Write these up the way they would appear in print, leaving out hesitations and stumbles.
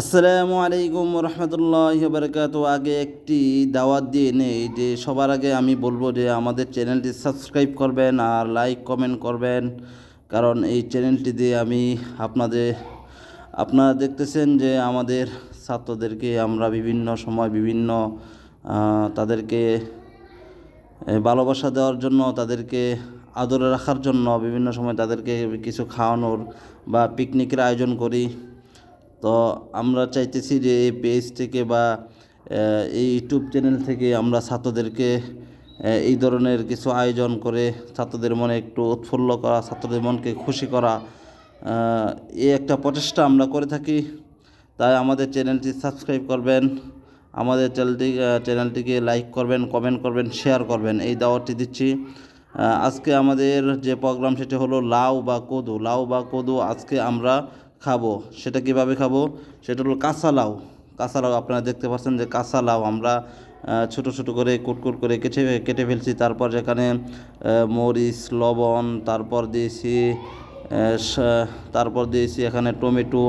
আসসালামু আলাইকুম রহমতুল্লাহি বারকাতু। আগে একটি দাওয়াত দিয়ে নেই যে সবার আগে আমি বলবো যে আমাদের চ্যানেলটি সাবস্ক্রাইব করবেন আর লাইক কমেন্ট করবেন, কারণ এই চ্যানেলটি দিয়ে আমি আপনারা দেখতেছেন যে আমাদের ছাত্রদেরকে আমরা বিভিন্ন সময় বিভিন্ন তাদেরকে ভালোবাসা দেওয়ার জন্য, তাদেরকে আদরে রাখার জন্য বিভিন্ন সময় তাদেরকে কিছু খাওয়ানোর বা পিকনিকের আয়োজন করি। তো আমরা চাইতেছি যে এই পেজ থেকে বা এই ইউটিউব চ্যানেল থেকে আমরা ছাত্রদেরকে এই ধরনের কিছু আয়োজন করে ছাত্রদের মনে একটু উৎফুল্ল করা, ছাত্রদের মনকে খুশি করা, এই একটা প্রচেষ্টা আমরা করে থাকি। তাই আমাদের চ্যানেলটি সাবস্ক্রাইব করবেন, আমাদের চ্যানেলটিকে লাইক করবেন, কমেন্ট করবেন, শেয়ার করবেন, এই দাওয়াতটি দিচ্ছি। আজকে আমাদের যে প্রোগ্রাম সেটা হলো লাউ বা কদু আজকে আমরা খাবো। সেটা কিভাবে খাবো? সেটা হলো কাঁচা লাউ আপনারা দেখতে পাচ্ছেন যে কাঁচা লাউ আমরা ছোট ছোট করে কুটকুট করে কেটে ফেলছি। তারপর যেখানে মরিচ, লবণ, তারপর দিয়েছি এখানে টমেটো,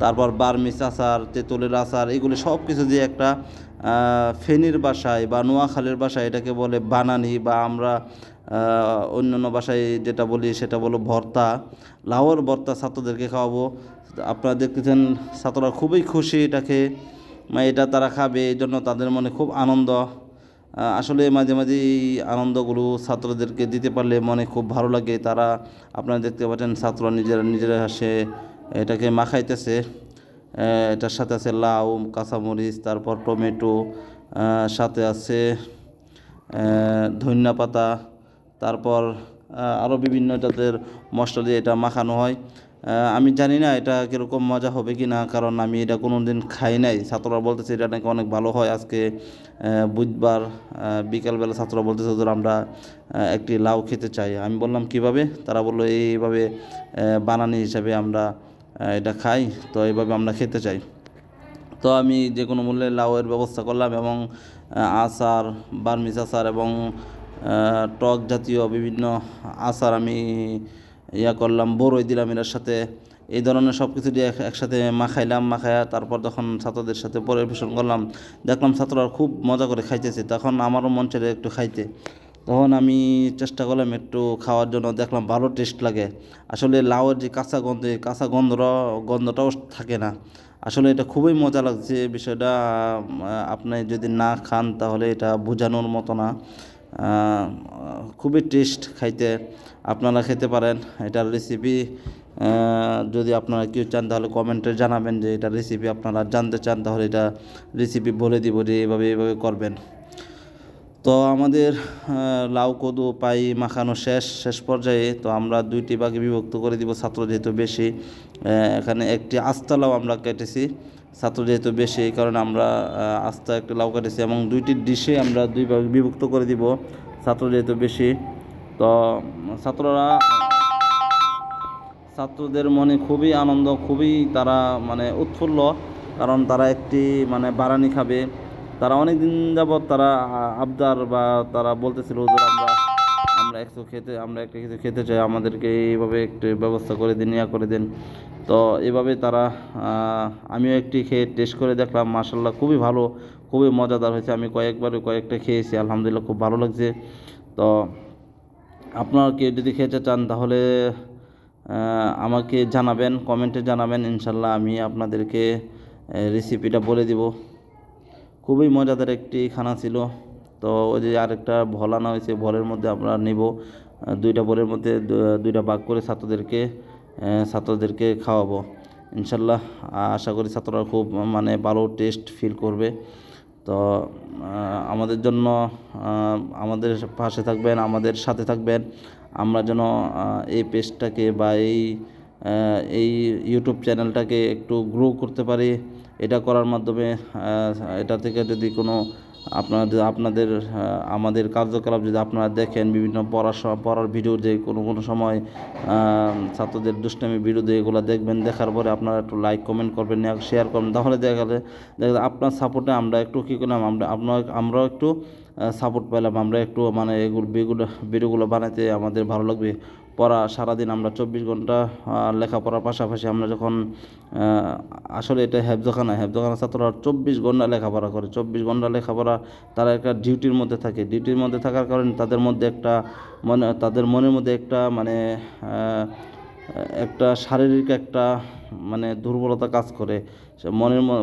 তারপর বার্মিস আচার, তেঁতুলের আচার, এগুলি সব কিছু দিয়ে একটা ফেনীর বাসায় বা নোয়াখালীর বাসায় এটাকে বলে বানানি, বা আমরা অন্যান্য ভাষায় যেটা বলি সেটা বলো ভর্তা, লাউয়ের ভর্তা ছাত্রদেরকে খাওয়াবো। আপনারা দেখতেছেন ছাত্ররা খুবই খুশি এটাকে, এটা তারা খাবে, এই জন্য তাদের মনে খুব আনন্দ। আসলে মাঝে মাঝে এই আনন্দগুলো ছাত্রদেরকে দিতে পারলে মনে খুব ভালো লাগে। তারা আপনারা দেখতে পাচ্ছেন ছাত্ররা নিজেরা হাসে এটাকে মাখাইতেছে। এটার সাথে আছে লাউ, কাঁচামরিচ, তারপর টমেটো, সাথে আছে ধনিয়া পাতা, তারপর আরও বিভিন্ন জাতের মশলা দিয়ে এটা মাখানো হয়। আমি জানি না এটা কীরকম মজা হবে কি না, কারণ আমি এটা কোনো দিন খাই নাই। ছাত্ররা বলতেছে এটা নাকি অনেক ভালো হয়। আজকে বুধবার বিকালবেলা ছাত্ররা বলতেছে যে আমরা একটি লাউ খেতে চাই। আমি বললাম কিভাবে? তারা বললো এইভাবে বানানি হিসাবে আমরা এটা খাই, তো এইভাবে আমরা খেতে চাই। তো আমি যে কোনো মূল্যে লাউয়ের ব্যবস্থা করলাম, এবং আচার, বার্মিজ আচার এবং টক জাতীয় বিভিন্ন আচার আমি করলাম, বড়ই দিলাম এটার সাথে। এই ধরনের সব কিছু দিয়ে একসাথে মাখায়া তারপর যখন ছাত্রদের সাথে পরিবেশন করলাম, দেখলাম ছাত্ররা খুব মজা করে খাইতেছে। তখন আমারও মন চাইলো একটু খাইতে। তখন আমি চেষ্টা করলাম একটু খাওয়ার জন্য, দেখলাম ভালো টেস্ট লাগে। আসলে লাউয়ের যে কাঁচা গন্ধটাও থাকে না। আসলে এটা খুবই মজা লাগছে বিষয়টা। আপনি যদি না খান তাহলে এটা বোঝানোর মতো না। খুবই টেস্ট খাইতে, আপনারা খেতে পারেন। এটার রেসিপি যদি আপনারা কেউ চান তাহলে কমেন্টে জানাবেন যে এটার রেসিপি আপনারা জানতে চান, তাহলে এটা রেসিপি বলে দিব যে এভাবে করবেন। তো আমাদের লাউ কদু পাই মাখানো শেষ পর্যায়ে। তো আমরা দুইটি ভাগে বিভক্ত করে দিব, ছাত্র যেহেতু বেশি। এখানে একটি আস্তা লাউ আমরা কেটেছি, ছাত্র যেহেতু বেশি এই কারণে আমরা আস্তা একটা লাউ কেটেছি, এবং দুইটি ডিশে আমরা দুই ভাগে বিভক্ত করে দিব, ছাত্র যেহেতু বেশি। তো ছাত্রদের মনে খুবই আনন্দ, খুবই তারা মানে উৎফুল্ল, কারণ তারা একটি মানে বারানি খাবে। তারা অনেক দিন যাবৎ তারা আবদার বা তারা বলতেছিল যে আমরা একটা কিছু খেতে চাই, আমাদেরকে এইভাবে একটু ব্যবস্থা করে দিন, করে দিন। তো এভাবে তারা আমিও একটি খেয়ে টেস্ট করে দেখলাম, মাশাল্লাহ খুবই ভালো, খুবই মজাদার হয়েছে। আমি কয়েকটা খেয়েছি, আলহামদুলিল্লাহ খুব ভালো লাগছে। তো আপনারা কেউ যদি খেতে চান তাহলে আমাকে জানাবেন, কমেন্টে জানাবেন, ইনশাল্লাহ আমি আপনাদেরকে রেসিপিটা বলে দিব। খুবই মজাদার একটি খানা ছিল। তো ওই যে আরেকটা ভল আনা হয়েছে, ভলের মধ্যে আমরা নেব দুইটা ভলের মধ্যে দুইটা ভাগ করে ছাত্রদেরকে খাওয়াবো ইনশাল্লাহ। আশা করি ছাত্ররা খুব মানে ভালো টেস্ট ফিল করবে। তো আমাদের জন্য আমাদের পাশে থাকবেন, আমাদের সাথে থাকবেন। আমরা যেন এই পেজটাকে বা এই ইউটিউব চ্যানেলটাকে একটু গ্রো করতে পারি। এটা করার মাধ্যমে এটা থেকে যদি কোনো আপনাদের আমাদের কার্যকলাপ যদি আপনারা দেখেন, বিভিন্ন পড়ার ভিডিও যে কোনো সময় ছাত্রদের দুষ্টামি ভিডিও এগুলো দেখবেন, দেখার পরে আপনারা একটু লাইক কমেন্ট করবেন, শেয়ার করবেন, তাহলে দেখা আপনার সাপোর্টে আমরা একটু কী করলাম, আমরাও একটু সাপোর্ট পেলাম। আমরা একটু মানে ভিডিওগুলো বানাতে আমাদের ভালো লাগবে, পড়া সারাদিন আমরা 24 ঘন্টা লেখাপড়ার পাশাপাশি আমরা যখন আসলে এটা হেফজখানা ছাত্ররা 24 ঘন্টা লেখাপড়া করে, 24 ঘন্টা লেখাপড়া, তারা একটা ডিউটির মধ্যে থাকে। ডিউটির মধ্যে থাকার কারণে তাদের মধ্যে তাদের মনের মধ্যে একটা শারীরিক দুর্বলতা কাজ করে।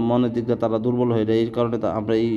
মনের দিক দিয়ে তারা দুর্বল হয়ে যায়। এই কারণে আমরা এই